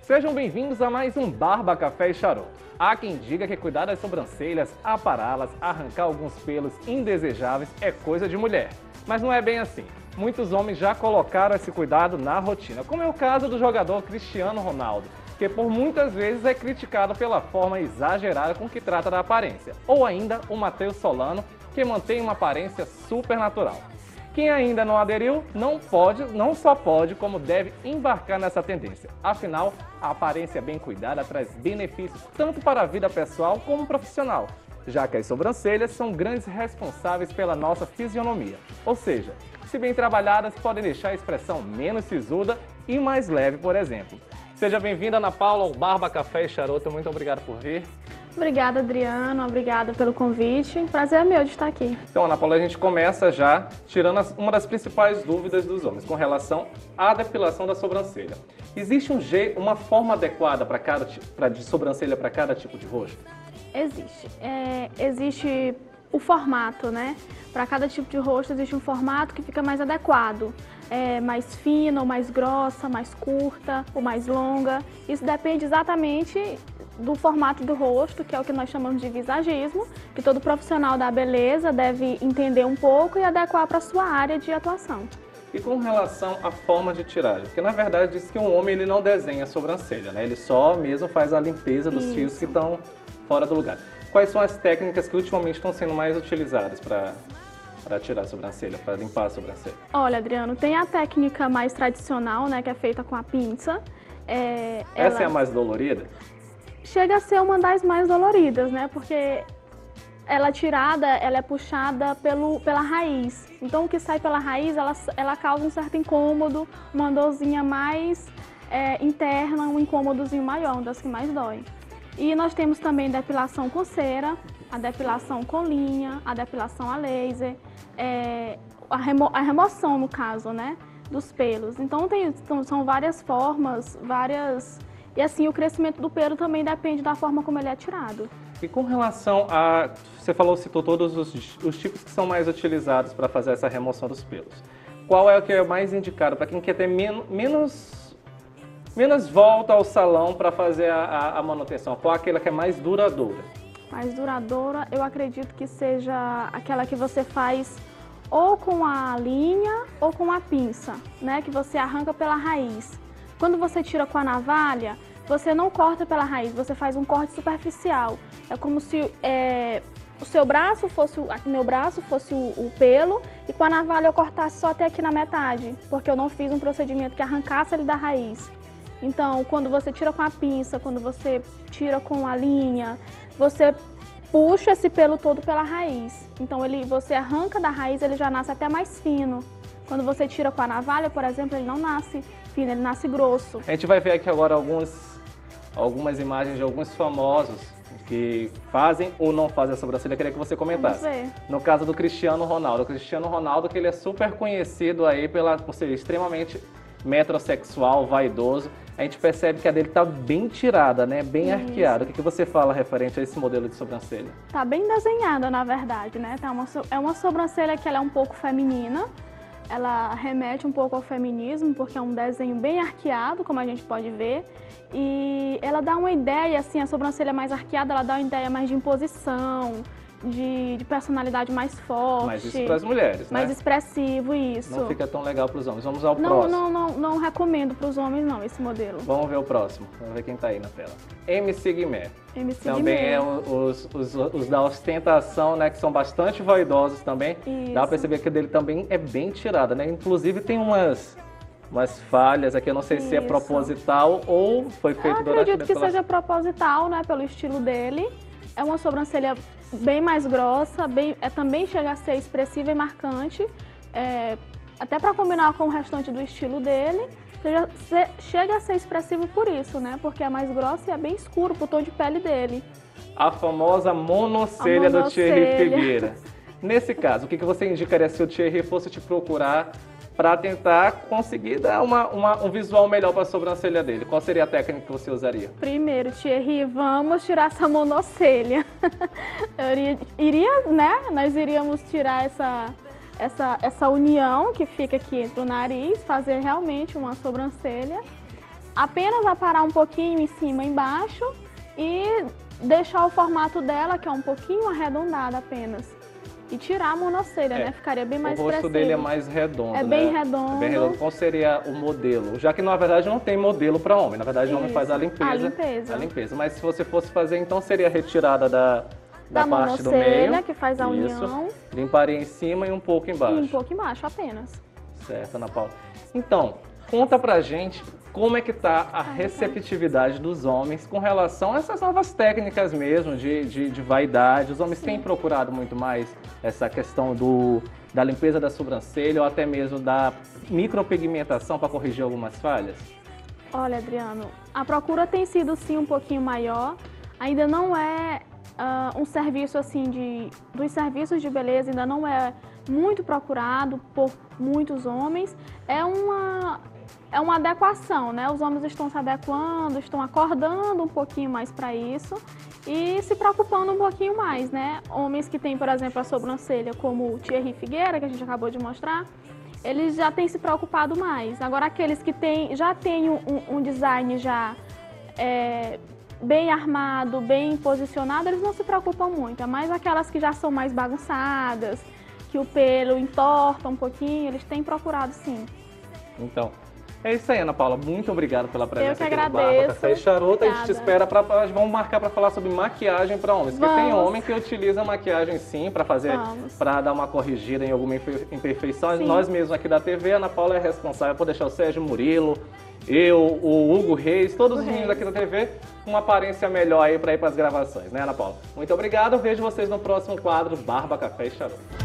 Sejam bem-vindos a mais um Barba, Café e Charuto. Há quem diga que cuidar das sobrancelhas, apará-las, arrancar alguns pelos indesejáveis é coisa de mulher. Mas não é bem assim. Muitos homens já colocaram esse cuidado na rotina, como é o caso do jogador Cristiano Ronaldo, que por muitas vezes é criticado pela forma exagerada com que trata da aparência. Ou ainda o Matheus Solano, que mantém uma aparência super natural. Quem ainda não aderiu, não só pode, como deve embarcar nessa tendência. Afinal, a aparência bem cuidada traz benefícios tanto para a vida pessoal como profissional, já que as sobrancelhas são grandes responsáveis pela nossa fisionomia. Ou seja, se bem trabalhadas, podem deixar a expressão menos sisuda e mais leve, por exemplo. Seja bem-vinda, Ana Paula, ao Barba, Café e Charuto. Muito obrigado por vir. Obrigada, Adriano. Obrigada pelo convite. Prazer é meu de estar aqui. Então, Ana Paula, a gente começa já tirando uma das principais dúvidas dos homens com relação à depilação da sobrancelha. Existe uma forma adequada de sobrancelha para cada tipo de rosto? Existe. Existe o formato, né? Para cada tipo de rosto existe um formato que fica mais adequado. Mais fina ou mais grossa, mais curta ou mais longa. Isso depende exatamente do formato do rosto, que é o que nós chamamos de visagismo, que todo profissional da beleza deve entender um pouco e adequar para a sua área de atuação. E com relação à forma de tiragem? Porque na verdade diz que um homem ele não desenha a sobrancelha, né? Ele só mesmo faz a limpeza dos fios que estão fora do lugar. Quais são as técnicas que ultimamente estão sendo mais utilizadas para tirar a sobrancelha, para limpar a sobrancelha? Olha, Adriano, tem a técnica mais tradicional, né, que é feita com a pinça. Essa é a mais dolorida? Chega a ser uma das mais doloridas, né, porque ela é puxada pela raiz. Então, o que sai pela raiz, ela causa um certo incômodo, uma dorzinha mais interna, um incômodozinho maior, uma das que mais dói. E nós temos também depilação com cera, a depilação com linha, a depilação a laser, a remoção, no caso, né, dos pelos. Então, são várias formas, E assim, o crescimento do pelo também depende da forma como ele é tirado. E com relação você citou todos os tipos que são mais utilizados para fazer essa remoção dos pelos. Qual é o que é mais indicado para quem quer ter menos volta ao salão para fazer a manutenção? Qual é aquela que é mais duradoura? Mais duradoura, eu acredito que seja aquela que você faz ou com a linha ou com a pinça, né? Que você arranca pela raiz. Quando você tira com a navalha, você não corta pela raiz, você faz um corte superficial. É como se o seu braço fosse, meu braço fosse o pelo e com a navalha eu cortasse só até aqui na metade, porque eu não fiz um procedimento que arrancasse ele da raiz. Então, quando você tira com a pinça, quando você tira com a linha, você puxa esse pelo todo pela raiz. Então, você arranca da raiz, ele já nasce até mais fino. Quando você tira com a navalha, por exemplo, ele não nasce fino, ele nasce grosso. A gente vai ver aqui agora algumas imagens de alguns famosos que fazem ou não fazem a sobrancelha. Eu queria que você comentasse. Vamos ver. No caso do Cristiano Ronaldo. O Cristiano Ronaldo, que ele é super conhecido aí por ser extremamente metrosexual, vaidoso. A gente percebe que a dele está bem tirada, né? Bem arqueada. O que você fala referente a esse modelo de sobrancelha? Tá bem desenhada, na verdade, né? É uma sobrancelha que ela é um pouco feminina. Ela remete um pouco ao feminismo, porque é um desenho bem arqueado, como a gente pode ver. E ela dá uma ideia, assim, a sobrancelha mais arqueada, ela dá uma ideia mais de imposição, de personalidade mais forte. Mas isso para as mulheres, né? Mais expressivo, isso. Não fica tão legal para os homens. Vamos ao próximo. Não recomendo para os homens, não, esse modelo. Vamos ver o próximo. Vamos ver quem está aí na tela. MC Guimê. Também é os da ostentação, né? Que são bastante vaidosos também. Isso. Dá para perceber que o dele também é bem tirada, né? Inclusive tem umas falhas aqui, eu não sei se é proposital ou foi feito durante a acredito que seja proposital, né? Pelo estilo dele. É uma sobrancelha bem mais grossa, também chega a ser expressiva e marcante, até para combinar com o restante do estilo dele, chega a ser expressivo por isso, né? Porque é mais grossa e é bem escuro pro tom de pele dele. A famosa monocelha do Thierry Figueira. Nesse caso, o que você indicaria se o Thierry fosse te procurar para tentar conseguir dar um visual melhor para a sobrancelha dele? Qual seria a técnica que você usaria? Primeiro, Thierry, vamos tirar essa monocelha. Nós iríamos tirar essa união que fica aqui entre o nariz, fazer realmente uma sobrancelha. apenas aparar um pouquinho em cima e embaixo e deixar o formato dela, que é um pouquinho arredondado apenas. E tirar a monocelha, né? Ficaria bem mais expressivo. O rosto dele é mais redondo, É bem redondo. É bem redondo. Qual seria o modelo? Já que, na verdade, não tem modelo para homem. Na verdade, o homem faz a limpeza. A limpeza. Mas se você fosse fazer, então, seria a retirada da parte do meio. Que faz a união. Limparia em cima e um pouco embaixo. E um pouco embaixo, apenas. Certo, Ana Paula. Então, conta pra gente como é que tá a receptividade dos homens com relação a essas novas técnicas mesmo de vaidade. Os homens têm procurado muito mais essa questão da limpeza da sobrancelha ou até mesmo da micropigmentação para corrigir algumas falhas? Olha, Adriano, a procura tem sido sim um pouquinho maior. Ainda não é um serviço assim dos serviços de beleza ainda não é muito procurado por muitos homens. É uma adequação, né? Os homens estão se adequando, estão acordando um pouquinho mais para isso e se preocupando um pouquinho mais, né? Homens que têm, por exemplo, a sobrancelha, como o Thierry Figueira, que a gente acabou de mostrar, eles já têm se preocupado mais. Agora, aqueles que já têm um design já bem armado, bem posicionado, eles não se preocupam muito. É mais aquelas que já são mais bagunçadas, que o pelo entorta um pouquinho, eles têm procurado sim. Então, é isso aí, Ana Paula. Muito obrigado pela presença aqui no Barba Café e Charuto. A gente te espera vamos marcar para falar sobre maquiagem para homens. Porque tem homem que utiliza maquiagem sim para dar uma corrigida em alguma imperfeição. Sim. Nós mesmos aqui da TV, a Ana Paula é responsável por deixar o Sérgio Murilo, eu, o Hugo Reis, todos os meninos aqui da TV com uma aparência melhor aí para ir para as gravações, né, Ana Paula? Muito obrigado. Vejo vocês no próximo quadro Barba Café e Charuto.